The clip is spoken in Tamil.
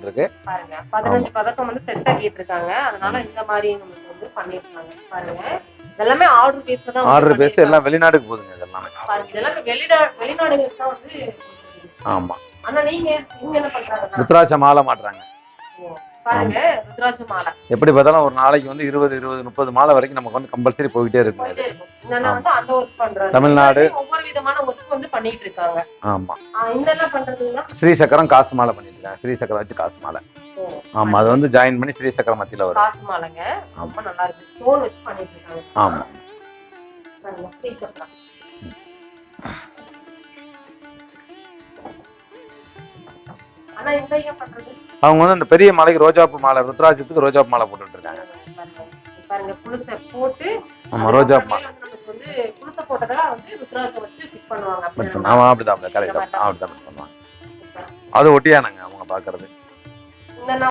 இருக்கு பாருங்க 15 பதக்கம் வந்து செட் ஆக்கிட்டு இருக்காங்க. அதனால இந்த மாதிரி நமக்கு வந்து பண்ணிருக்காங்க. பாருங்க இதெல்லாமே ஆர்டர் பேஸ்ல தான் ஆர்டர் பேஸ் எல்லாம் வெளிநாட்டுக்கு போகுதுங்க இதெல்லாம். பாருங்க இதெல்லாம் வெளிநாடுகளுக்கு தான் வந்து. ஆமா. ஆனா நீங்க என்ன பண்றாங்க? ருத்ராட்ச மாலை மாட்டுறாங்க. பாருங்க ருத்ராட்ச மாலை எப்படி பார்த்தாலும் ஒரு நாளைக்கு வந்து 20-30 மாலை வரைக்கும் நமக்கு வந்து கம்பல்சரி போயிட்டே இருக்கும். வந்து அந்த ஒர்க் பண்றாங்க. தமிழ்நாடு ஒவ்வொரு விதமான ஒர்க் வந்து பண்ணிட்டு இருக்காங்க. ஆமா. இதெல்லாம் பண்றதுன்னா ஸ்ரீ சக்கரம் காசு மாலை பண்ணிட்டு இருக்காங்க. ஸ்ரீ சக்கரம் வச்சு காசு மாலை. ஆமா, அது வந்து ஜாயின் பண்ணி ஸ்ரீ சக்கரம் மத்தியில வரும். காசு மாலைங்க ரொம்ப நல்லா இருக்கு. ஸ்டோன் வச்சு பண்ணிட்டு இருக்காங்க. ஆமா. ஸ்ரீ சக்கரம் அவங்க வந்து அந்த பெரிய மாலைக்கு ரோஜாப்பூ மாலை, ருத்ராட்சத்துக்கு ரோஜாப்பூ மாலை போட்டுட்டு இருக்காங்க. பாருங்க புளுசை போட்டு ஆமா ரோஜாப்பூ மாலை நமக்கு வந்து புளுசை போட்டதா வந்து ருத்ராட்சம் வச்சு ஃபிட் பண்ணுவாங்க. ஆமா அப்படிதான் கரெக்டா அப்படிதான் பண்ணுவாங்க. அது ஒட்டியானங்க அவங்க பாக்குறது.